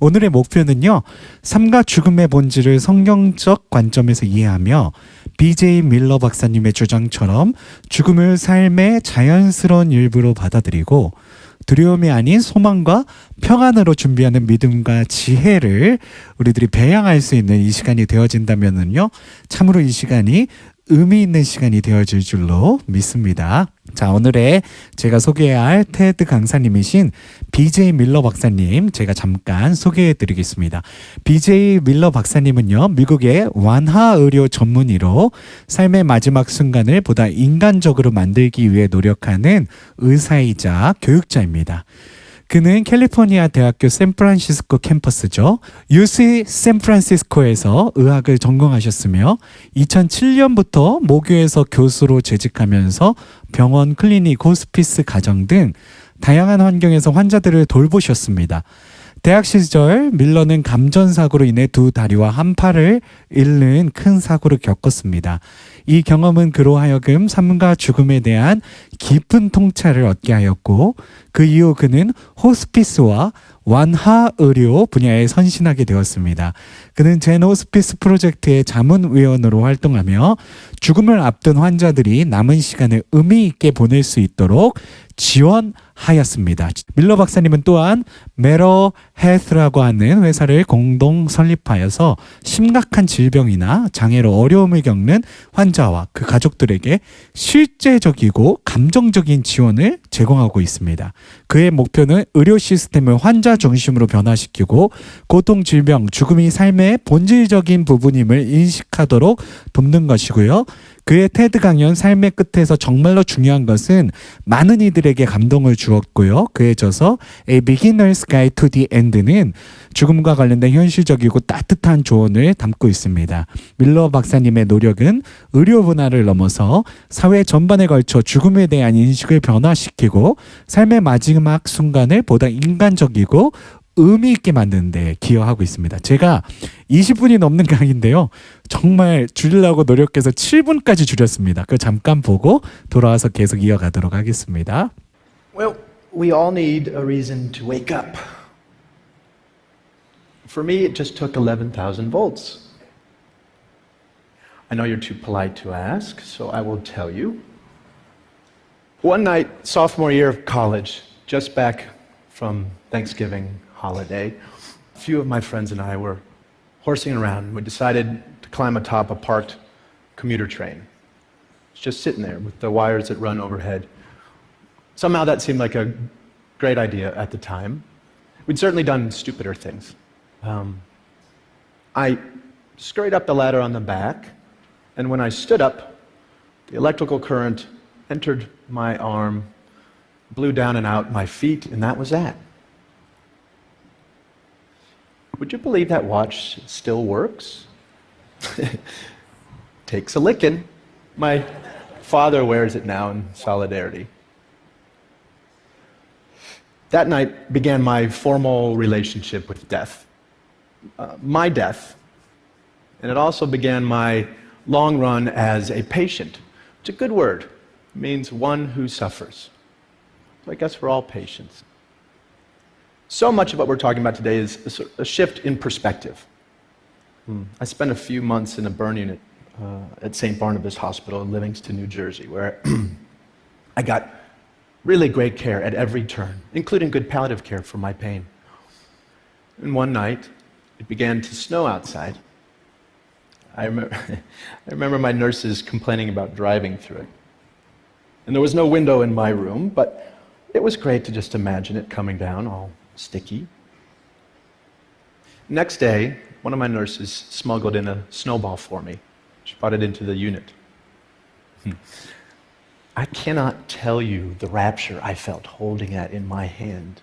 오늘의 목표는요, 삶과 죽음의 본질을 성경적 관점에서 이해하며 BJ 밀러 박사님의 주장처럼 죽음을 삶의 자연스러운 일부로 받아들이고 두려움이 아닌 소망과 평안으로 준비하는 믿음과 지혜를 우리들이 배양할 수 있는 이 시간이 되어진다면요, 참으로 이 시간이 의미 있는 시간이 되어질 줄로 믿습니다. 자, 오늘의 제가 소개해야 할 테드 강사님이신 BJ 밀러 박사님, 제가 잠깐 소개해 드리겠습니다. BJ 밀러 박사님은요, 미국의 완화의료 전문의로 삶의 마지막 순간을 보다 인간적으로 만들기 위해 노력하는 의사이자 교육자입니다. 그는 캘리포니아 대학교 샌프란시스코 캠퍼스죠. UC 샌프란시스코에서 의학을 전공하셨으며 2007년부터 모교에서 교수로 재직하면서 병원, 클리닉, 호스피스, 가정 등 다양한 환경에서 환자들을 돌보셨습니다. 대학 시절 밀러는 감전사고로 인해 두 다리와 한 팔을 잃는 큰 사고를 겪었습니다. 이 경험은 그로 하여금 삶과 죽음에 대한 깊은 통찰을 얻게 하였고, 그 이후 그는 호스피스와 완화의료 분야에 선신하게 되었습니다. 그는 젠 호스피스 프로젝트의 자문위원으로 활동하며 죽음을 앞둔 환자들이 남은 시간을 의미 있게 보낼 수 있도록 지원하였습니다. 밀러 박사님은 또한 메러 헬스라고 하는 회사를 공동 설립하여서 심각한 질병이나 장애로 어려움을 겪는 환자와 그 가족들에게 실제적이고 감정적인 지원을 제공하고 있습니다. 그의 목표는 의료 시스템을 환자 중심으로 변화시키고 고통, 질병, 죽음이 삶의 본질적인 부분임을 인식하도록 돕는 것이고요. 그의 테드 강연 삶의 끝에서 정말로 중요한 것은 많은 이들에게 감동을 주었고요. 그의 저서 A Beginner's Guide to the End는 죽음과 관련된 현실적이고 따뜻한 조언을 담고 있습니다. 밀러 박사님의 노력은 의료 분야를 넘어서 사회 전반에 걸쳐 죽음에 대한 인식을 변화시키고 삶의 마지막 순간을 보다 인간적이고 의미 있게 만드는 데 기여하고 있습니다. 제가 20분이 넘는 강의인데요, 정말 줄이려고 노력해서 7분까지 줄였습니다. 그거 잠깐 보고 돌아와서 계속 이어가도록 하겠습니다. Well, we all need a reason to wake up. For me, it just took 11,000 volts. I know you're too polite to ask, so I will tell you. One night, sophomore year of college, just back from Thanksgiving holiday, a few of my friends and I were horsing around. We decided to climb atop a parked commuter train. It's just sitting there with the wires that run overhead. Somehow that seemed like a great idea at the time. We'd certainly done stupider things. I scurried up the ladder on the back, and when I stood up, the electrical current entered my arm, blew down and out my feet, and that was that. Would you believe that watch still works? Takes a licking. My father wears it now in solidarity. That night began my formal relationship with death. My death. And it also began my long run as a patient. It's a good word. It means one who suffers. So I guess we're all patients. So much of what we're talking about today is a shift in perspective. I spent a few months in a burn unit at St. Barnabas Hospital in Livingston, New Jersey, where I got really great care at every turn, including good palliative care for my pain. And one night, it began to snow outside. I remember my nurses complaining about driving through it. And there was no window in my room, but it was great to just imagine it coming down all sticky. Next day, one of my nurses smuggled in a snowball for me. She brought it into the unit. I cannot tell you the rapture I felt holding that in my hand.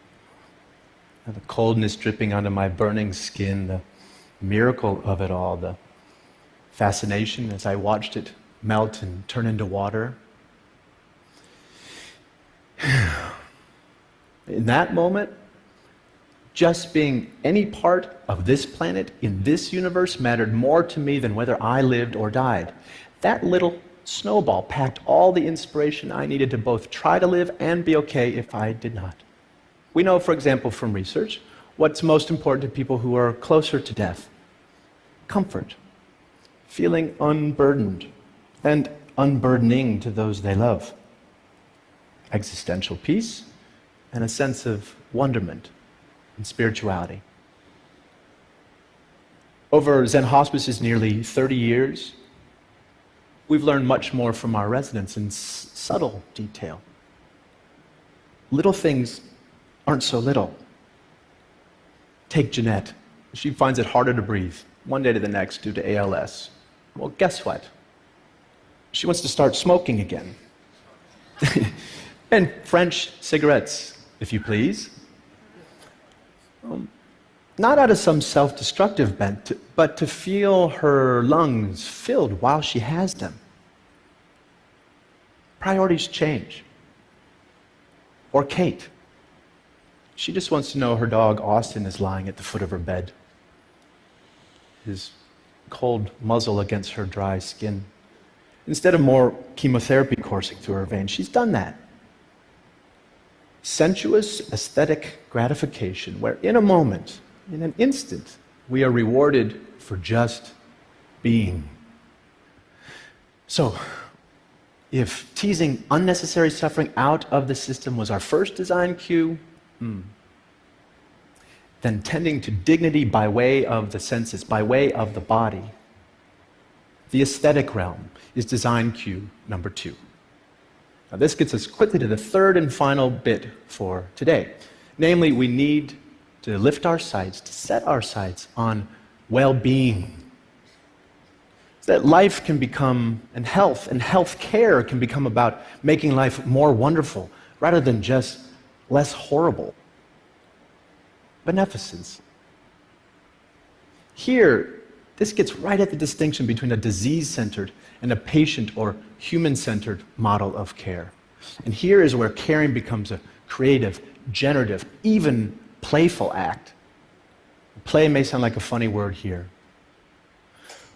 The coldness dripping onto my burning skin, the miracle of it all, the fascination as I watched it melt and turn into water. In that moment, just being any part of this planet in this universe mattered more to me than whether I lived or died. That little snowball packed all the inspiration I needed to both try to live and be okay if I did not. We know, for example, from research, what's most important to people who are closer to death: comfort, feeling unburdened, and unburdening to those they love, existential peace, and a sense of wonderment and spirituality. Over Zen Hospice's nearly 30 years, we've learned much more from our residents in subtle detail. Little things aren't so little. Take Jeanette. She finds it harder to breathe one day to the next due to ALS. Well, guess what? She wants to start smoking again. And French cigarettes, if you please. Not out of some self-destructive bent, but to feel her lungs filled while she has them. Priorities change. Or Kate. She just wants to know her dog Austin is lying at the foot of her bed, his cold muzzle against her dry skin. Instead of more chemotherapy coursing through her veins, she's done that. Sensuous aesthetic gratification, where in a moment, in an instant, we are rewarded for just being. So, if teasing unnecessary suffering out of the system was our first design cue, then tending to dignity by way of the senses, by way of the body, the aesthetic realm is design cue number 2. Now, this gets us quickly to the third and final bit for today. Namely, we need to lift our sights, to set our sights on well-being. So that life can become, and health care can become about making life more wonderful rather than just less horrible. Beneficence. Here, this gets right at the distinction between a disease-centered and a patient or human-centered model of care. And here is where caring becomes a creative, generative, even playful act. Play may sound like a funny word here,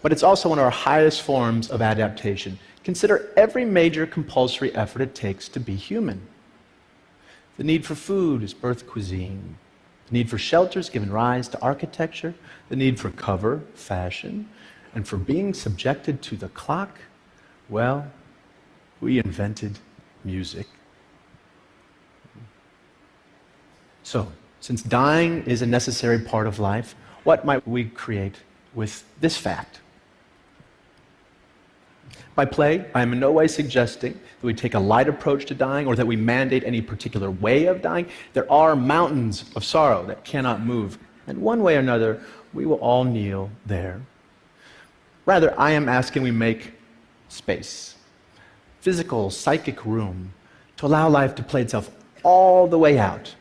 but it's also one of our highest forms of adaptation. Consider every major compulsory effort it takes to be human. The need for food is birth cuisine. The need for shelter has given rise to architecture. The need for cover, fashion. And for being subjected to the clock, well, we invented music. So, since dying is a necessary part of life, what might we create with this fact? By play, I am in no way suggesting that we take a light approach to dying or that we mandate any particular way of dying. There are mountains of sorrow that cannot move, and one way or another, we will all kneel there. Rather, I am asking we make space, physical, psychic room, to allow life to play itself all the way out,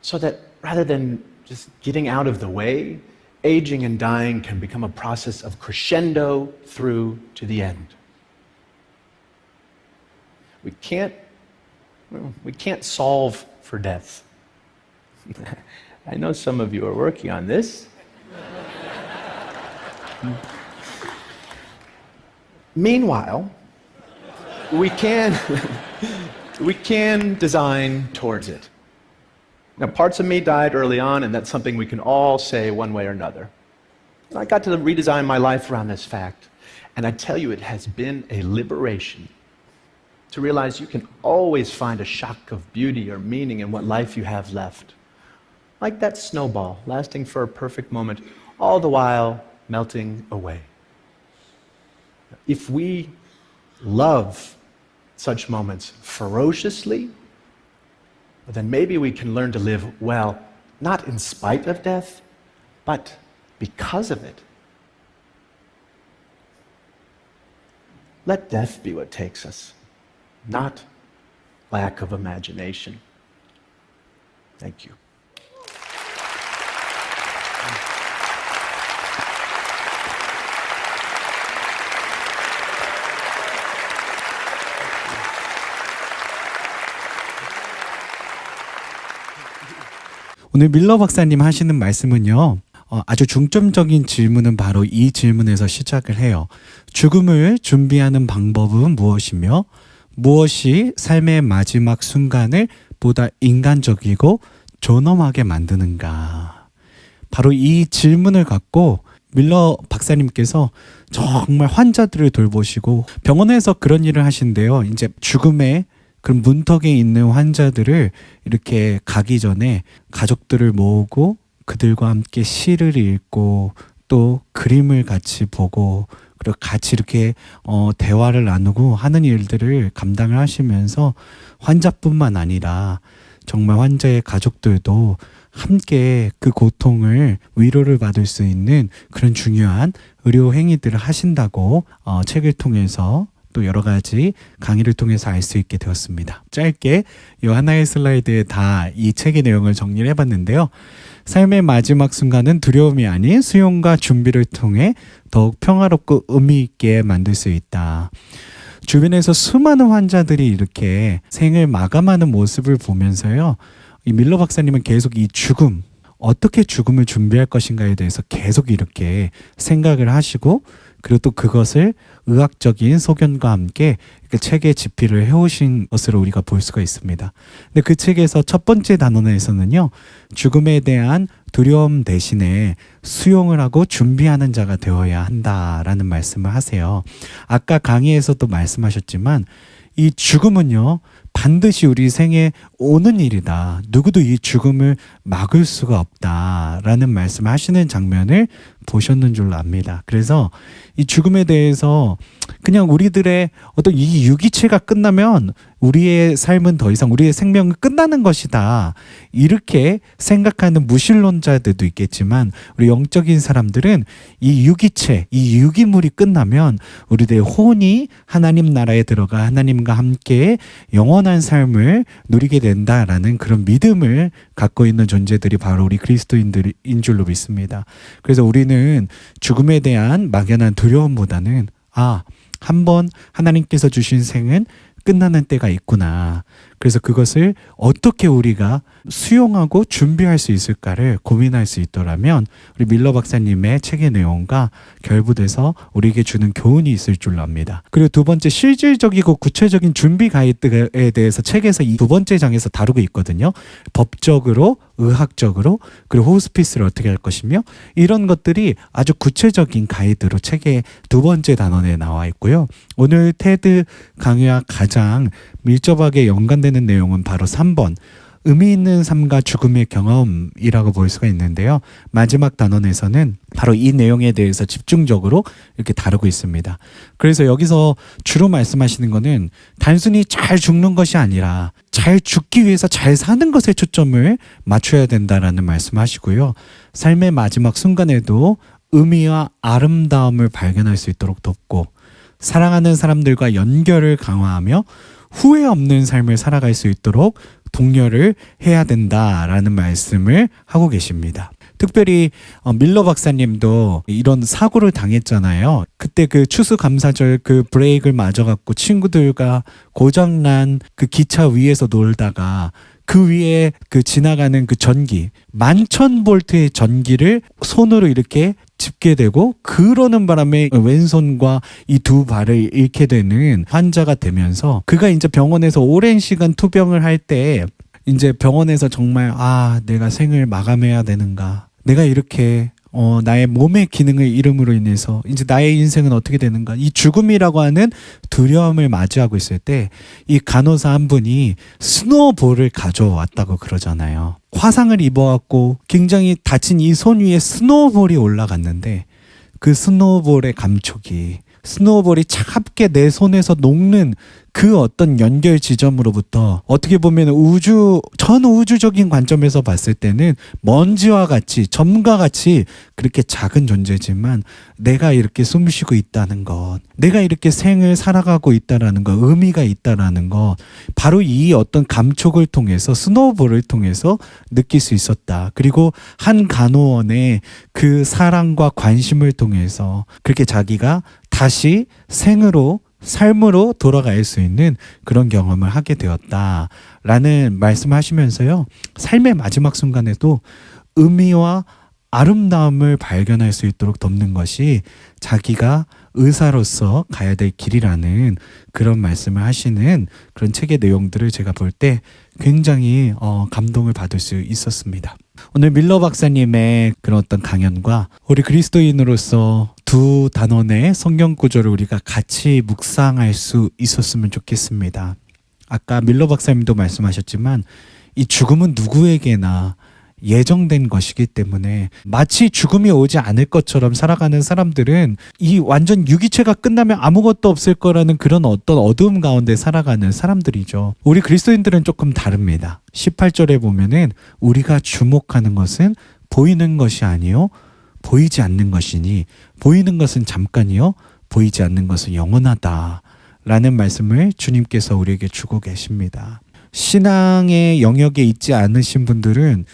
so that rather than just getting out of the way, aging and dying can become a process of crescendo through to the end. We can't solve for death. I know some of you are working on this. Meanwhile, we can design towards it. Now, parts of me died early on, and that's something we can all say one way or another. And I got to redesign my life around this fact, and I tell you, it has been a liberation to realize you can always find a shock of beauty or meaning in what life you have left. Like that snowball, lasting for a perfect moment, all the while melting away. If we love such moments ferociously, then maybe we can learn to live well, not in spite of death, but because of it. Let death be what takes us, not lack of imagination. Thank you. 오늘 밀러 박사님 하시는 말씀은요, 아주 중점적인 질문은 바로 이 질문에서 시작을 해요. 죽음을 준비하는 방법은 무엇이며 무엇이 삶의 마지막 순간을 보다 인간적이고 존엄하게 만드는가. 바로 이 질문을 갖고 밀러 박사님께서 정말 환자들을 돌보시고 병원에서 그런 일을 하신대요. 이제 죽음의 그런 문턱에 있는 환자들을 이렇게 가기 전에 가족들을 모으고 그들과 함께 시를 읽고 또 그림을 같이 보고 그리고 같이 이렇게 대화를 나누고 하는 일들을 감당을 하시면서 환자뿐만 아니라 정말 환자의 가족들도 함께 그 고통을 위로를 받을 수 있는 그런 중요한 의료 행위들을 하신다고 책을 통해서 또 여러 가지 강의를 통해서 알 수 있게 되었습니다. 짧게 이 하나의 슬라이드에 다 이 책의 내용을 정리를 해봤는데요. 삶의 마지막 순간은 두려움이 아닌 수용과 준비를 통해 더욱 평화롭고 의미 있게 만들 수 있다. 주변에서 수많은 환자들이 이렇게 생을 마감하는 모습을 보면서요. 이 밀러 박사님은 계속 이 죽음, 어떻게 죽음을 준비할 것인가에 대해서 계속 이렇게 생각을 하시고 그리고 또 그것을 의학적인 소견과 함께 그 책에 집필을 해오신 것으로 우리가 볼 수가 있습니다. 근데 그 책에서 첫 번째 단원에서는요, 죽음에 대한 두려움 대신에 수용을 하고 준비하는 자가 되어야 한다라는 말씀을 하세요. 아까 강의에서도 말씀하셨지만 이 죽음은요, 반드시 우리 생에 오는 일이다. 누구도 이 죽음을 막을 수가 없다라는 말씀을 하시는 장면을 보셨는 줄로 압니다. 그래서 이 죽음에 대해서 그냥 우리들의 어떤 이 유기체가 끝나면 우리의 삶은 더 이상 우리의 생명은 끝나는 것이다. 이렇게 생각하는 무신론자들도 있겠지만 우리 영적인 사람들은 이 유기체, 이 유기물이 끝나면 우리들의 혼이 하나님 나라에 들어가 하나님과 함께 영원한 삶을 누리게 된다라는 그런 믿음을 갖고 있는 존재들이 바로 우리 그리스도인들인 줄로 믿습니다. 그래서 우리는 죽음에 대한 막연한 두려움보다는 한번 하나님께서 주신 생은 끝나는 때가 있구나. 그래서 그것을 어떻게 우리가 수용하고 준비할 수 있을까를 고민할 수 있더라면 우리 밀러 박사님의 책의 내용과 결부돼서 우리에게 주는 교훈이 있을 줄로 압니다. 그리고 두 번째, 실질적이고 구체적인 준비 가이드에 대해서 책에서 이 두 번째 장에서 다루고 있거든요. 법적으로, 의학적으로, 그리고 호스피스를 어떻게 할 것이며 이런 것들이 아주 구체적인 가이드로 책의 두 번째 단원에 나와 있고요. 오늘 테드 강의와 가장 밀접하게 연관되는 내용은 바로 3번 의미 있는 삶과 죽음의 경험이라고 볼 수가 있는데요. 마지막 단원에서는 바로 이 내용에 대해서 집중적으로 이렇게 다루고 있습니다. 그래서 여기서 주로 말씀하시는 거는 단순히 잘 죽는 것이 아니라 잘 죽기 위해서 잘 사는 것에 초점을 맞춰야 된다라는 말씀하시고요. 삶의 마지막 순간에도 의미와 아름다움을 발견할 수 있도록 돕고 사랑하는 사람들과 연결을 강화하며 후회 없는 삶을 살아갈 수 있도록 독려를 해야 된다라는 말씀을 하고 계십니다. 특별히 밀러 박사님도 이런 사고를 당했잖아요. 그때 그 추수감사절 그 브레이크를 맞아갖고 친구들과 고장난 그 기차 위에서 놀다가 그 위에 그 지나가는 그 전기 11,000볼트의 전기를 손으로 이렇게 짚게 되고 그러는 바람에 왼손과 이 두 발을 잃게 되는 환자가 되면서 그가 이제 병원에서 오랜 시간 투병을 할 때 이제 병원에서 정말 내가 생을 마감해야 되는가, 내가 이렇게 나의 몸의 기능을 잃음으로 인해서 이제 나의 인생은 어떻게 되는가, 이 죽음이라고 하는 두려움을 맞이하고 있을 때 이 간호사 한 분이 스노우볼을 가져왔다고 그러잖아요. 화상을 입어갖고 굉장히 다친 이 손 위에 스노우볼이 올라갔는데 그 스노우볼의 감촉이, 스노우볼이 차갑게 내 손에서 녹는 그 어떤 연결 지점으로부터 어떻게 보면 전 우주적인 관점에서 봤을 때는 먼지와 같이, 점과 같이 그렇게 작은 존재지만 내가 이렇게 숨쉬고 있다는 것, 내가 이렇게 생을 살아가고 있다라는 것, 의미가 있다라는 것, 바로 이 어떤 감촉을 통해서, 스노우볼을 통해서 느낄 수 있었다. 그리고 한 간호원의 그 사랑과 관심을 통해서 그렇게 자기가 다시 삶으로 돌아갈 수 있는 그런 경험을 하게 되었다라는 말씀을 하시면서요. 삶의 마지막 순간에도 의미와 아름다움을 발견할 수 있도록 돕는 것이 자기가 의사로서 가야 될 길이라는 그런 말씀을 하시는 그런 책의 내용들을 제가 볼 때 굉장히 감동을 받을 수 있었습니다. 오늘 밀러 박사님의 그런 어떤 강연과 우리 그리스도인으로서 두 단원의 성경 구절을 우리가 같이 묵상할 수 있었으면 좋겠습니다. 아까 밀러 박사님도 말씀하셨지만 이 죽음은 누구에게나 예정된 것이기 때문에 마치 죽음이 오지 않을 것처럼 살아가는 사람들은 이 완전 유기체가 끝나면 아무것도 없을 거라는 그런 어떤 어두움 가운데 살아가는 사람들이죠. 우리 그리스도인들은 조금 다릅니다. 18절에 보면은 우리가 주목하는 것은 보이는 것이 아니요 보이지 않는 것이니 보이는 것은 잠깐이요 보이지 않는 것은 영원하다 라는 말씀을 주님께서 우리에게 주고 계십니다. 신앙의 영역에 있지 않으신 분들은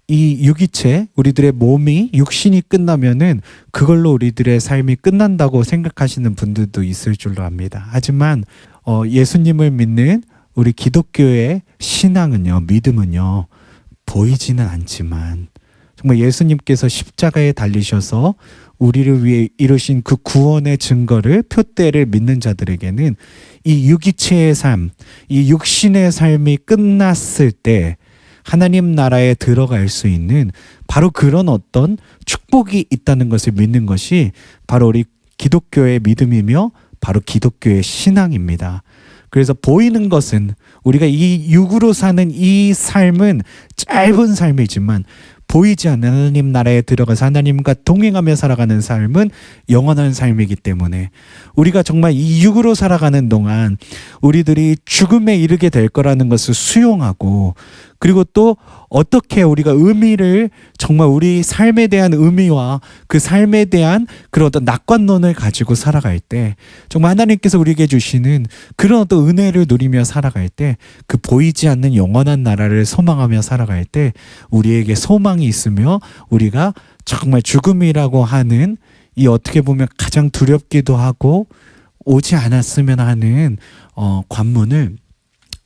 이 유기체, 우리들의 몸이 육신이 끝나면은 그걸로 우리들의 삶이 끝난다고 생각하시는 분들도 있을 줄로 압니다. 하지만 예수님을 믿는 우리 기독교의 신앙은요, 믿음은요, 보이지는 않지만 정말 예수님께서 십자가에 달리셔서 우리를 위해 이루신 그 구원의 증거를 표대를 믿는 자들에게는 이 유기체의 삶, 이 육신의 삶이 끝났을 때 하나님 나라에 들어갈 수 있는 바로 그런 어떤 축복이 있다는 것을 믿는 것이 바로 우리 기독교의 믿음이며 바로 기독교의 신앙입니다. 그래서 보이는 것은 우리가 이 육으로 사는 이 삶은 짧은 삶이지만 보이지 않는 하나님 나라에 들어가서 하나님과 동행하며 살아가는 삶은 영원한 삶이기 때문에 우리가 정말 이 육으로 살아가는 동안 우리들이 죽음에 이르게 될 거라는 것을 수용하고 그리고 또 어떻게 우리가 의미를 정말 우리 삶에 대한 의미와 그 삶에 대한 그런 어떤 낙관론을 가지고 살아갈 때 정말 하나님께서 우리에게 주시는 그런 어떤 은혜를 누리며 살아갈 때 그 보이지 않는 영원한 나라를 소망하며 살아갈 때 우리에게 소망이 있으며 우리가 정말 죽음이라고 하는 이 어떻게 보면 가장 두렵기도 하고 오지 않았으면 하는 관문을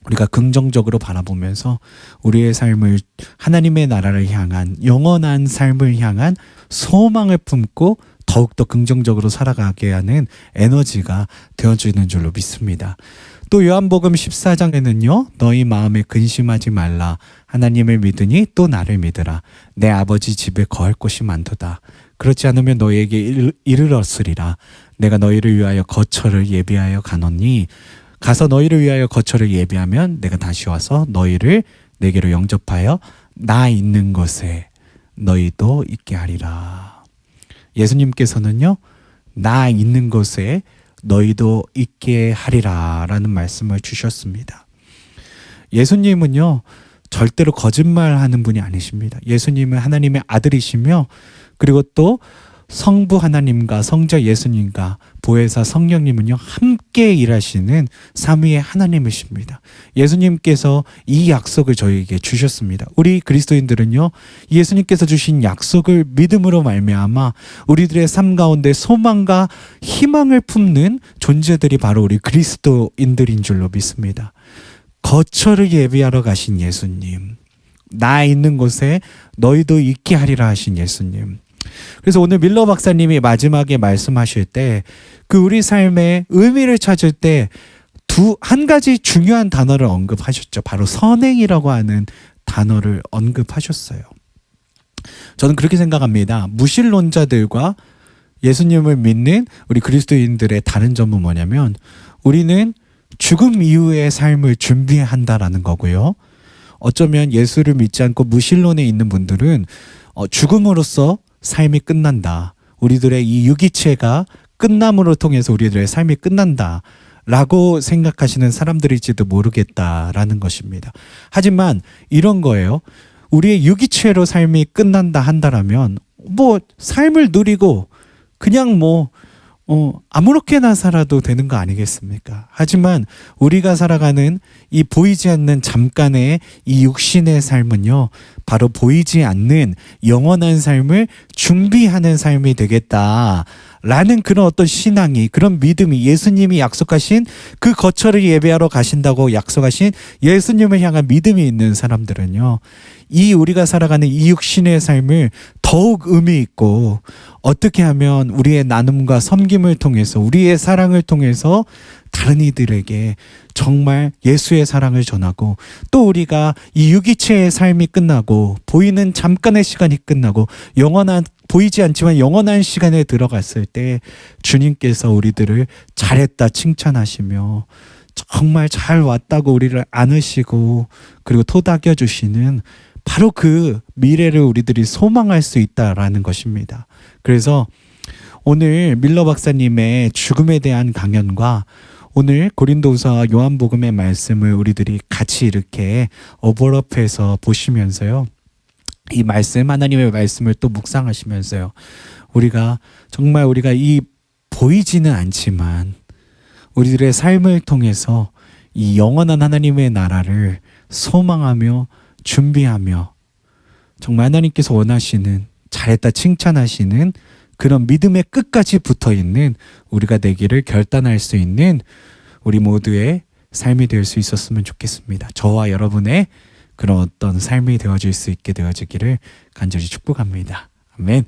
우리가 긍정적으로 바라보면서 우리의 삶을 하나님의 나라를 향한 영원한 삶을 향한 소망을 품고 더욱더 긍정적으로 살아가게 하는 에너지가 되어주는 줄로 믿습니다. 또 요한복음 14장에는요. 너희 마음에 근심하지 말라. 하나님을 믿으니 또 나를 믿으라. 내 아버지 집에 거할 곳이 많도다. 그렇지 않으면 너희에게 이르렀으리라. 내가 너희를 위하여 거처를 예비하여 가노니 가서 너희를 위하여 거처를 예비하면 내가 다시 와서 너희를 내게로 영접하여 나 있는 곳에 너희도 있게 하리라. 예수님께서는요. 나 있는 곳에 너희도 있게 하리라 라는 말씀을 주셨습니다. 예수님은요. 절대로 거짓말하는 분이 아니십니다. 예수님은 하나님의 아들이시며 그리고 또 성부 하나님과 성자 예수님과 보혜사 성령님은요 함께 일하시는 삼위의 하나님이십니다. 예수님께서 이 약속을 저희에게 주셨습니다. 우리 그리스도인들은요 예수님께서 주신 약속을 믿음으로 말미암아 우리들의 삶 가운데 소망과 희망을 품는 존재들이 바로 우리 그리스도인들인 줄로 믿습니다. 거처를 예비하러 가신 예수님, 나 있는 곳에 너희도 있게 하리라 하신 예수님. 그래서 오늘 밀러 박사님이 마지막에 말씀하실 때 그 우리 삶의 의미를 찾을 때 한 가지 중요한 단어를 언급하셨죠. 바로 선행이라고 하는 단어를 언급하셨어요. 저는 그렇게 생각합니다. 무신론자들과 예수님을 믿는 우리 그리스도인들의 다른 점은 뭐냐면 우리는 죽음 이후의 삶을 준비한다라는 거고요. 어쩌면 예수를 믿지 않고 무신론에 있는 분들은 죽음으로써 삶이 끝난다. 우리들의 이 유기체가 끝남으로 통해서 우리들의 삶이 끝난다. 라고 생각하시는 사람들일지도 모르겠다라는 것입니다. 하지만 이런 거예요. 우리의 유기체로 삶이 끝난다 한다라면 뭐 삶을 누리고 그냥 아무렇게나 살아도 되는 거 아니겠습니까? 하지만 우리가 살아가는 이 보이지 않는 잠깐의 이 육신의 삶은요, 바로 보이지 않는 영원한 삶을 준비하는 삶이 되겠다라는 그런 어떤 신앙이, 그런 믿음이 예수님이 약속하신 그 거처를 예배하러 가신다고 약속하신 예수님을 향한 믿음이 있는 사람들은요, 이 우리가 살아가는 이 육신의 삶을 더욱 의미 있고 어떻게 하면 우리의 나눔과 섬김을 통해서 우리의 사랑을 통해서 다른 이들에게 정말 예수의 사랑을 전하고 또 우리가 이 유기체의 삶이 끝나고 보이는 잠깐의 시간이 끝나고 영원한 보이지 않지만 영원한 시간에 들어갔을 때 주님께서 우리들을 잘했다 칭찬하시며 정말 잘 왔다고 우리를 안으시고 그리고 토닥여 주시는 바로 그 미래를 우리들이 소망할 수 있다라는 것입니다. 그래서 오늘 밀러 박사님의 죽음에 대한 강연과 오늘 고린도후서 요한복음의 말씀을 우리들이 같이 이렇게 오버랩해서 보시면서요. 이 말씀, 하나님의 말씀을 또 묵상하시면서요. 우리가 정말 우리가 이 보이지는 않지만 우리들의 삶을 통해서 이 영원한 하나님의 나라를 소망하며 준비하며 정말 하나님께서 원하시는 잘했다 칭찬하시는 그런 믿음의 끝까지 붙어있는 우리가 되기를 결단할 수 있는 우리 모두의 삶이 될 수 있었으면 좋겠습니다. 저와 여러분의 그런 어떤 삶이 되어질 수 있게 되어지기를 간절히 축복합니다. 아멘.